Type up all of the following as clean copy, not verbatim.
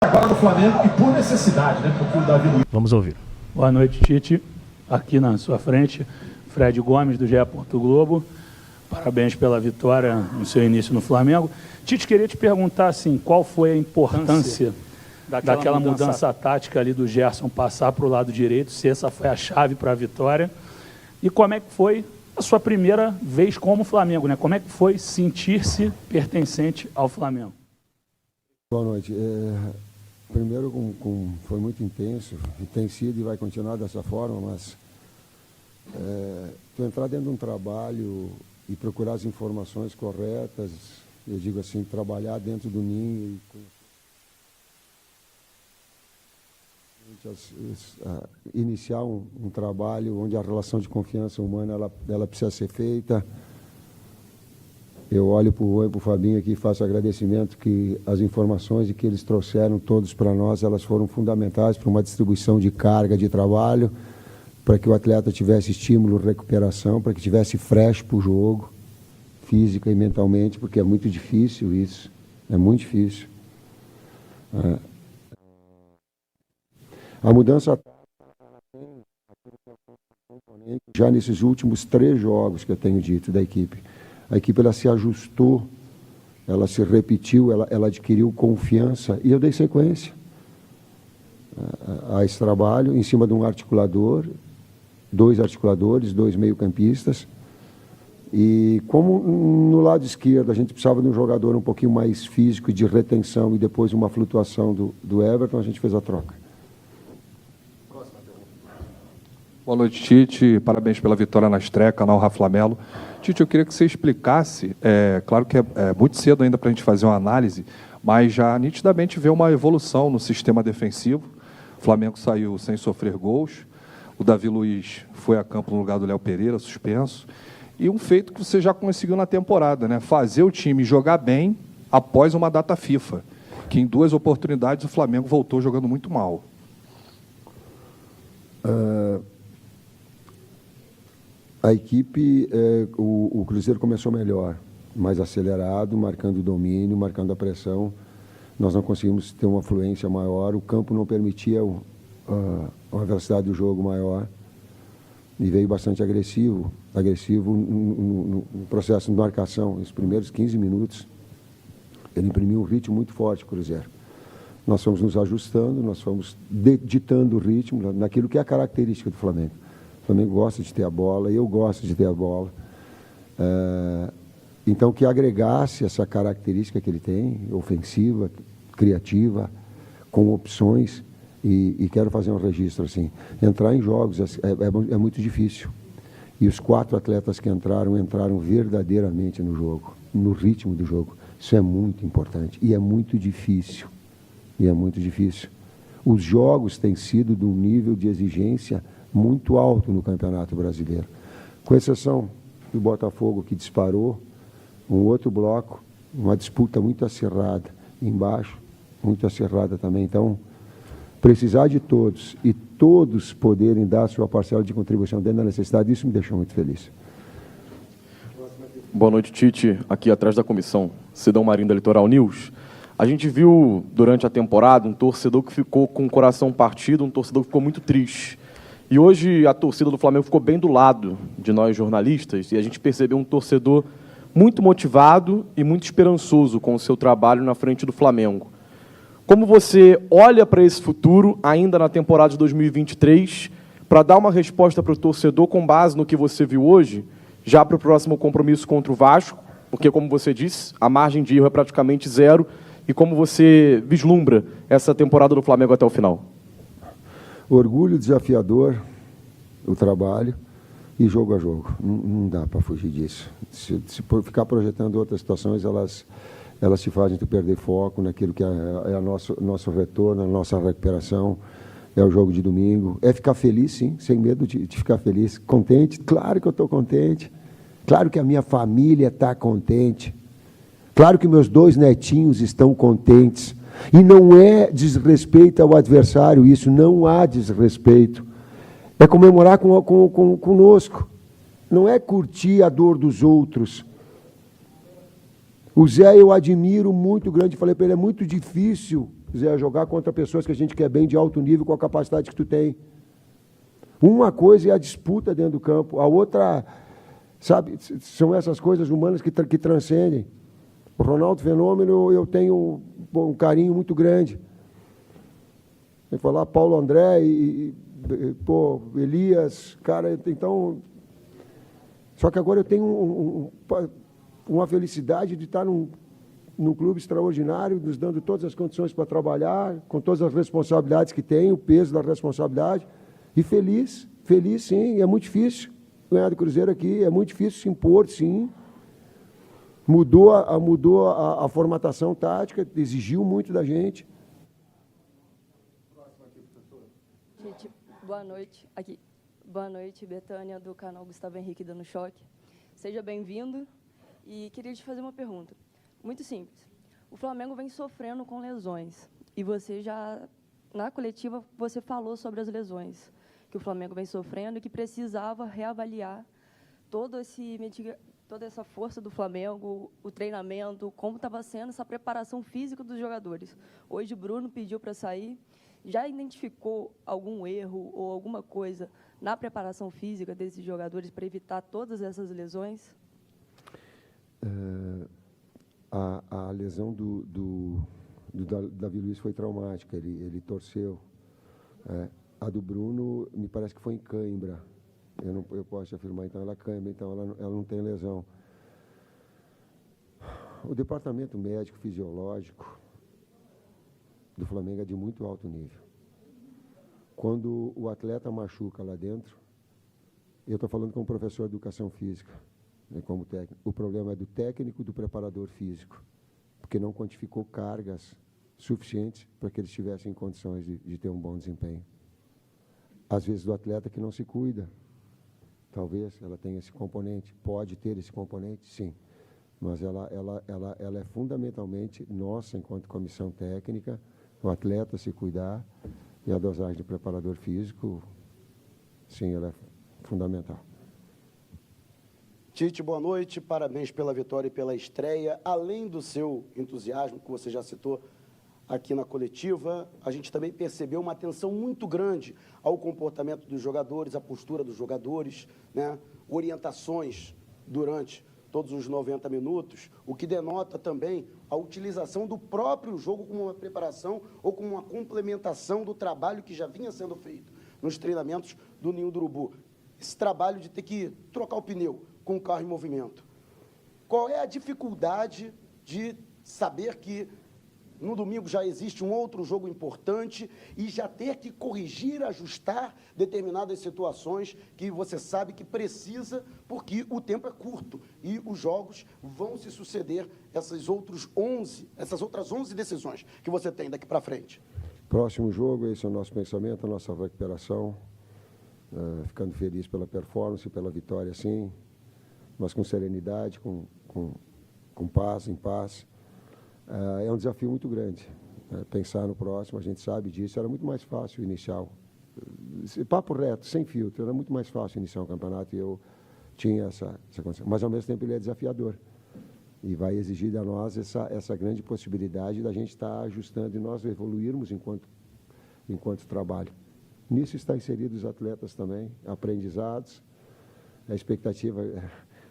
Agora no Flamengo e por necessidade, né? Porque o Davi Luiz... Vamos ouvir. Boa noite, Tite. Aqui na sua frente, Fred Gomes, do GE. Globo. Parabéns pela vitória no seu início no Flamengo. Tite, queria te perguntar assim, qual foi a importância daquela mudança tática ali do Gerson passar para o lado direito, se essa foi a chave para a vitória, e como é que foi a sua primeira vez como Flamengo, né? Como é que foi sentir-se pertencente ao Flamengo? Boa noite. Primeiro, foi muito intenso, e tem sido e vai continuar dessa forma, mas tu entrar dentro de um trabalho e procurar as informações corretas, eu digo assim, trabalhar dentro do ninho e iniciar um trabalho onde a relação de confiança humana ela precisa ser feita. Eu olho para o Rô e para o Fabinho aqui e faço agradecimento que as informações que eles trouxeram todos para nós, elas foram fundamentais para uma distribuição de carga de trabalho, para que o atleta tivesse estímulo, recuperação, para que tivesse fresh para o jogo, física e mentalmente, porque é muito difícil isso, é muito difícil. A mudança já nesses últimos 3 jogos que eu tenho dito da equipe. A equipe ela se ajustou, ela se repetiu, ela adquiriu confiança e eu dei sequência a esse trabalho em cima de um articulador, 2 articuladores, 2 meio-campistas. E como no lado esquerdo a gente precisava de um jogador um pouquinho mais físico, de retenção e depois uma flutuação do Everton, a gente fez a troca. Boa noite, Tite. Parabéns pela vitória na estreia, canal Rafa Melo. Tite, eu queria que você explicasse, claro que é muito cedo ainda para a gente fazer uma análise, mas já nitidamente vê uma evolução no sistema defensivo. O Flamengo saiu sem sofrer gols, o Davi Luiz foi a campo no lugar do Léo Pereira, suspenso, e um feito que você já conseguiu na temporada, né? Fazer o time jogar bem após uma data FIFA, que em 2 oportunidades o Flamengo voltou jogando muito mal. A equipe, o Cruzeiro começou melhor, mais acelerado, marcando o domínio, marcando a pressão. Nós não conseguimos ter uma fluência maior, o campo não permitia uma velocidade do jogo maior e veio bastante agressivo no processo de marcação. Nos primeiros 15 minutos, ele imprimiu um ritmo muito forte, o Cruzeiro. Nós fomos nos ajustando, nós fomos ditando o ritmo naquilo que é a característica do Flamengo. O Flamengo gosta de ter a bola, eu gosto de ter a bola. Então, que agregasse essa característica que ele tem, ofensiva, criativa, com opções, e quero fazer um registro assim. Entrar em jogos é muito difícil. E os 4 atletas que entraram verdadeiramente no jogo, no ritmo do jogo. Isso é muito importante e é muito difícil. Os jogos têm sido de um nível de exigência muito alto no Campeonato Brasileiro. Com exceção do Botafogo, que disparou, um outro bloco, uma disputa muito acirrada embaixo, muito acirrada também. Então, precisar de todos e todos poderem dar a sua parcela de contribuição dentro da necessidade, isso me deixou muito feliz. Boa noite, Tite. Aqui atrás da comissão, Sidão Marinho da Litoral News. A gente viu durante a temporada um torcedor que ficou com o coração partido, um torcedor que ficou muito triste. E hoje a torcida do Flamengo ficou bem do lado de nós jornalistas e a gente percebeu um torcedor muito motivado e muito esperançoso com o seu trabalho na frente do Flamengo. Como você olha para esse futuro, ainda na temporada de 2023, para dar uma resposta para o torcedor com base no que você viu hoje, já para o próximo compromisso contra o Vasco, porque, como você disse, a margem de erro é praticamente 0, e como você vislumbra essa temporada do Flamengo até o final? Orgulho desafiador, o trabalho e jogo a jogo. Não dá para fugir disso. Se ficar projetando outras situações, elas te fazem tu perder foco naquilo que é nosso retorno, a nossa recuperação, é o jogo de domingo. É ficar feliz, sim, sem medo de ficar feliz. Contente? Claro que eu estou contente. Claro que a minha família está contente. Claro que meus 2 netinhos estão contentes. E não é desrespeito ao adversário isso, não há desrespeito. É comemorar conosco. Não é curtir a dor dos outros. O Zé eu admiro muito grande, falei para ele, é muito difícil Zé, jogar contra pessoas que a gente quer bem de alto nível com a capacidade que tu tem. Uma coisa é a disputa dentro do campo, a outra, sabe, são essas coisas humanas que transcendem. O Ronaldo Fenômeno, eu tenho um carinho muito grande. Tem que falar Paulo André pô, Elias, cara, então... Só que agora eu tenho uma felicidade de estar num clube extraordinário, nos dando todas as condições para trabalhar, com todas as responsabilidades que tem, o peso da responsabilidade, e feliz sim, é muito difícil ganhar do Cruzeiro aqui, é muito difícil se impor, sim. Mudou a formatação tática, exigiu muito da gente. Gente, boa noite. Aqui. Boa noite, Betânia, do canal Gustavo Henrique Dando Choque. Seja bem-vindo. E queria te fazer uma pergunta. Muito simples. O Flamengo vem sofrendo com lesões. E você já, na coletiva, você falou sobre as lesões que o Flamengo vem sofrendo e que precisava reavaliar toda essa força do Flamengo, o treinamento, como estava sendo essa preparação física dos jogadores. Hoje o Bruno pediu para sair. Já identificou algum erro ou alguma coisa na preparação física desses jogadores para evitar todas essas lesões? A lesão do Davi Luiz foi traumática, ele torceu. A do Bruno, me parece que foi em cãibra. Eu posso afirmar, então, ela é cãibra, então ela não tem lesão. O departamento médico fisiológico do Flamengo é de muito alto nível. Quando o atleta machuca lá dentro, eu estou falando como professor de educação física, né, como técnico, o problema é do técnico e do preparador físico, porque não quantificou cargas suficientes para que eles tivessem condições de ter um bom desempenho. Às vezes do atleta que não se cuida, talvez ela tenha esse componente, pode ter esse componente, sim, mas ela é fundamentalmente nossa, enquanto comissão técnica, o atleta se cuidar, e a dosagem do preparador físico, sim, ela é fundamental. Tite, boa noite, parabéns pela vitória e pela estreia. Além do seu entusiasmo, que você já citou aqui na coletiva, a gente também percebeu uma atenção muito grande ao comportamento dos jogadores, à postura dos jogadores, né? Orientações durante todos os 90 minutos, o que denota também a utilização do próprio jogo como uma preparação ou como uma complementação do trabalho que já vinha sendo feito nos treinamentos do Ninho do Urubu. Esse trabalho de ter que trocar o pneu com o carro em movimento. Qual é a dificuldade de saber que no domingo já existe um outro jogo importante e já ter que corrigir, ajustar determinadas situações que você sabe que precisa, porque o tempo é curto e os jogos vão se suceder, essas outras 11 decisões que você tem daqui para frente? Próximo jogo, esse é o nosso pensamento, a nossa recuperação, ficando feliz pela performance, pela vitória, sim, mas com serenidade, com paz, em paz. É um desafio muito grande. Pensar no próximo, a gente sabe disso, era muito mais fácil iniciar. Papo reto, sem filtro, era muito mais fácil iniciar um campeonato e eu tinha essa condição. Mas, ao mesmo tempo, ele é desafiador. E vai exigir de nós essa grande possibilidade da gente estar ajustando e nós evoluirmos enquanto trabalho. Nisso está inserido os atletas também, aprendizados. A expectativa...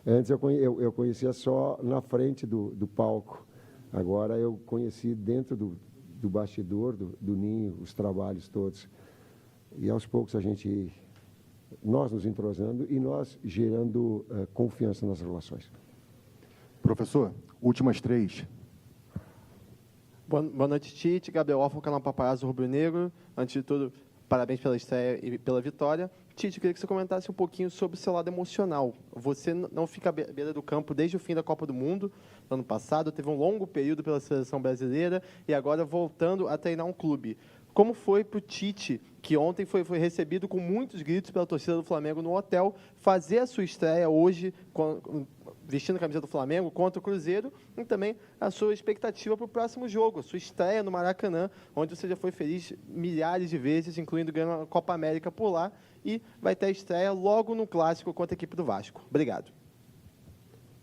Antes eu conhecia só na frente do palco. Agora eu conheci dentro do bastidor, do ninho, os trabalhos todos. E aos poucos nós nos entrosando e nós gerando confiança nas relações. Professor, últimas 3. Boa noite, Tite. Gabriel Orfan, canal Paparazzo Rubro Negro. Antes de tudo, parabéns pela estreia e pela vitória. Tite, eu queria que você comentasse um pouquinho sobre o seu lado emocional. Você não fica à beira do campo desde o fim da Copa do Mundo, no ano passado, teve um longo período pela seleção brasileira e agora voltando a treinar um clube. Como foi para o Tite, que ontem foi recebido com muitos gritos pela torcida do Flamengo no hotel, fazer a sua estreia hoje, vestindo a camisa do Flamengo, contra o Cruzeiro, e também a sua expectativa para o próximo jogo, a sua estreia no Maracanã, onde você já foi feliz milhares de vezes, incluindo ganhando a Copa América por lá, e vai ter a estreia logo no Clássico contra a equipe do Vasco. Obrigado.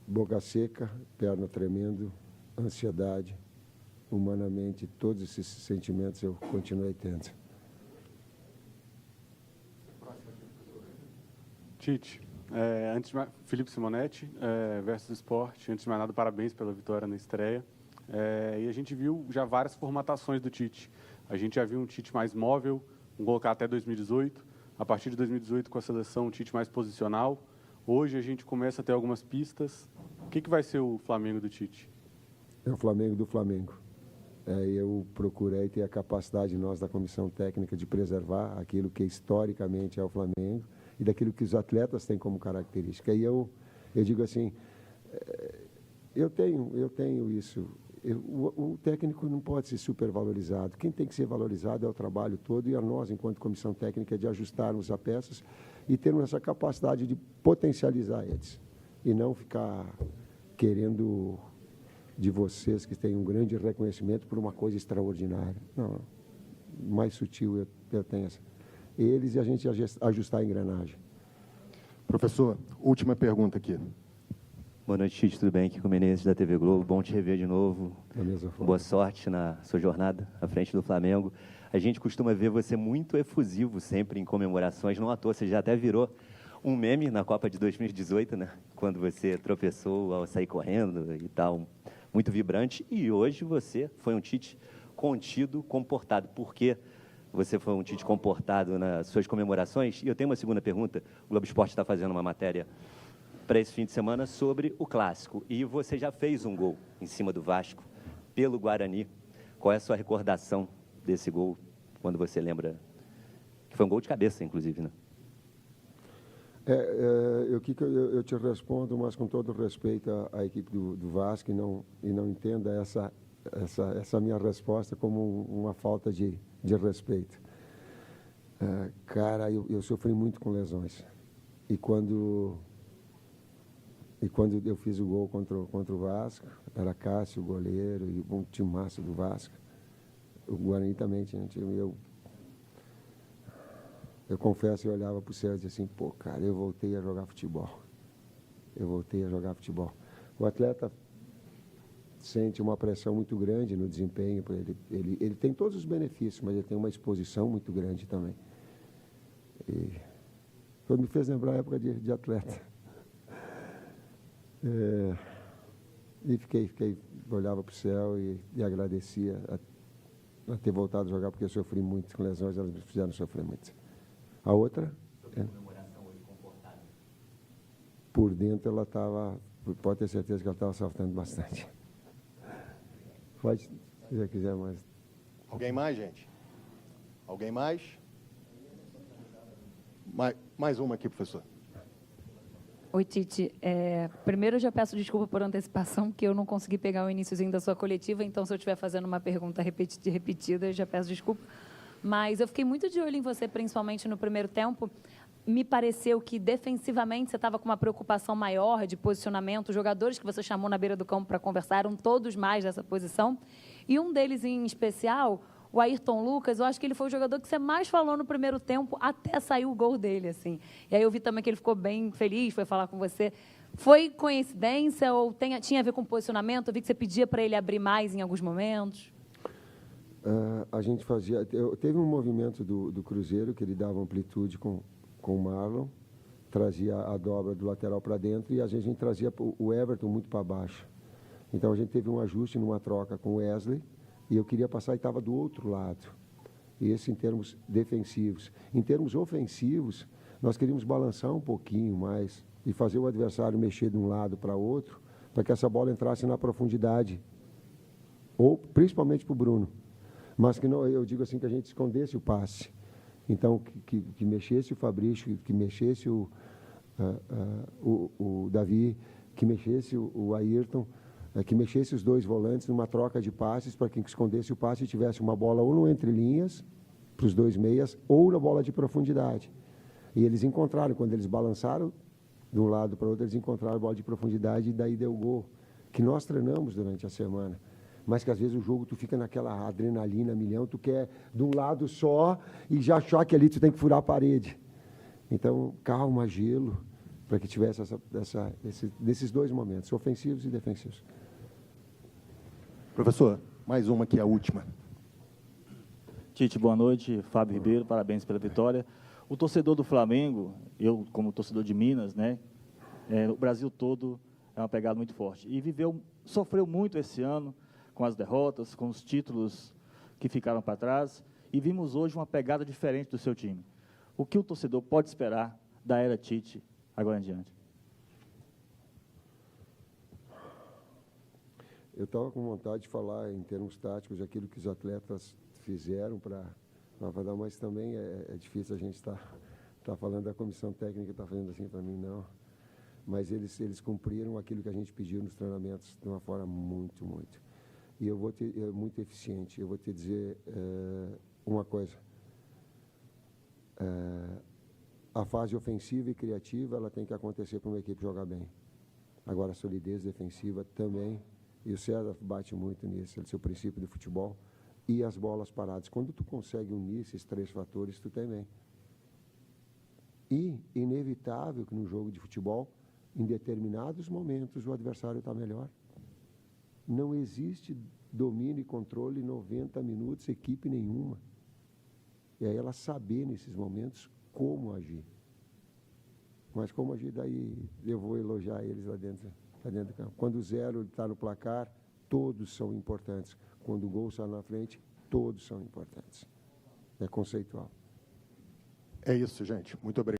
Boca seca, perna tremendo, ansiedade, humanamente, todos esses sentimentos eu continuei tendo. Tite, Felipe Simonetti, versus Esporte. Antes de mais nada, parabéns pela vitória na estreia. E a gente viu já várias formatações do Tite. A gente já viu um Tite mais móvel, vamos colocar até 2018. A partir de 2018, com a seleção, um Tite mais posicional. Hoje a gente começa a ter algumas pistas. O que vai ser o Flamengo do Tite? É o Flamengo do Flamengo. Eu procurei ter a capacidade, nós da comissão técnica, de preservar aquilo que historicamente é o Flamengo e daquilo que os atletas têm como característica. E eu digo assim, eu tenho isso. O técnico não pode ser supervalorizado. Quem tem que ser valorizado é o trabalho todo e a nós, enquanto comissão técnica, de ajustarmos as peças e termos essa capacidade de potencializar eles. E não ficar querendo de vocês que têm um grande reconhecimento por uma coisa extraordinária. Não, mais sutil eu tenho essa. Eles e a gente ajustar a engrenagem. Professor, última pergunta aqui. Boa noite, Tite, tudo bem? Aqui com o Menezes da TV Globo. Bom te rever de novo. Da mesma forma. Boa sorte na sua jornada à frente do Flamengo. A gente costuma ver você muito efusivo sempre em comemorações. Não à toa, você já até virou um meme na Copa de 2018, né? Quando você tropeçou ao sair correndo e tal. Muito vibrante. E hoje você foi um Tite contido, comportado. Por quê? Você foi um Tite comportado nas suas comemorações? E eu tenho uma segunda pergunta. O Globo Esporte está fazendo uma matéria para esse fim de semana sobre o Clássico. E você já fez um gol em cima do Vasco, pelo Guarani. Qual é a sua recordação desse gol, quando você lembra? Que foi um gol de cabeça, inclusive, né? Eu te respondo, mas com todo respeito à equipe do Vasco e não entenda essa minha resposta como uma falta de respeito. Cara, eu sofri muito com lesões. E quando eu fiz o gol contra o Vasco, era Cássio, o goleiro, e um timaço do Vasco. O Guarani também tinha um time. Eu confesso, eu olhava para o céu e dizia assim, pô, cara, eu voltei a jogar futebol. O atleta sente uma pressão muito grande no desempenho. Ele tem todos os benefícios, mas ele tem uma exposição muito grande também. E me fez lembrar a época de atleta. E olhava para o céu e agradecia a ter voltado a jogar, porque eu sofri muito com lesões, elas me fizeram sofrer muito. A outra? Por dentro ela estava, pode ter certeza que ela estava saltando bastante. Pode, se já quiser mais. Alguém mais, gente? Alguém mais? Mais uma aqui, professor. Oi, Tite. Primeiro, eu já peço desculpa por antecipação, porque eu não consegui pegar o iniciozinho da sua coletiva, então, se eu estiver fazendo uma pergunta repetida, eu já peço desculpa. Mas eu fiquei muito de olho em você, principalmente no primeiro tempo. Me pareceu que, defensivamente, você estava com uma preocupação maior de posicionamento. Os jogadores que você chamou na beira do campo para conversar eram todos mais dessa posição. E um deles, em especial, o Ayrton Lucas, eu acho que ele foi o jogador que você mais falou no primeiro tempo até sair o gol dele, assim. E aí eu vi também que ele ficou bem feliz, foi falar com você. Foi coincidência ou tinha a ver com posicionamento? Eu vi que você pedia para ele abrir mais em alguns momentos. A gente fazia... Teve um movimento do Cruzeiro, que ele dava amplitude com o Marlon, trazia a dobra do lateral para dentro e às vezes a gente trazia o Everton muito para baixo. Então a gente teve um ajuste numa troca com o Wesley e eu queria passar e estava do outro lado. E esse em termos defensivos. Em termos ofensivos, nós queríamos balançar um pouquinho mais e fazer o adversário mexer de um lado para outro para que essa bola entrasse na profundidade. Ou principalmente para o Bruno. Mas que não, eu digo assim, que a gente escondesse o passe. Então, que mexesse o Fabrício, que mexesse o Davi, que mexesse o Ayrton, que mexesse os dois volantes numa troca de passes para que escondesse o passe e tivesse uma bola ou no entre-linhas, para os dois meias, ou na bola de profundidade. E eles encontraram, quando eles balançaram de um lado para o outro, eles encontraram a bola de profundidade e daí deu o gol, que nós treinamos durante a semana. Mas que às vezes o jogo tu fica naquela adrenalina milhão, tu quer de um lado só e já achar que ali tu tem que furar a parede. Então, calma, gelo, para que tivesse desses dois momentos, ofensivos e defensivos. Professor, Mais uma aqui, a última. Tite, boa noite. Fábio Ribeiro, parabéns pela vitória. O torcedor do Flamengo, eu como torcedor de Minas, né, o Brasil todo é uma pegada muito forte. E sofreu muito esse ano com as derrotas, com os títulos que ficaram para trás. E vimos hoje uma pegada diferente do seu time. O que o torcedor pode esperar da era Tite agora em diante? Eu estava com vontade de falar em termos táticos aquilo que os atletas fizeram para dar, mas também é difícil a gente estar falando da comissão técnica, está fazendo assim para mim, não. Mas eles cumpriram aquilo que a gente pediu nos treinamentos de uma forma muito. E eu vou muito eficiente. Eu vou te dizer uma coisa. A fase ofensiva e criativa ela tem que acontecer para uma equipe jogar bem. Agora, a solidez defensiva também. E o César bate muito nisso, esse é o princípio do futebol. E as bolas paradas. Quando tu consegue unir esses três fatores, tu tem bem. E inevitável que no jogo de futebol, em determinados momentos, o adversário está melhor. Não existe domínio e controle em 90 minutos, equipe nenhuma. E aí ela saber nesses momentos como agir. Mas como agir, daí eu vou elogiar eles lá dentro do campo. Quando o 0 está no placar, todos são importantes. Quando o gol está na frente, todos são importantes. É conceitual. É isso, gente. Muito obrigado.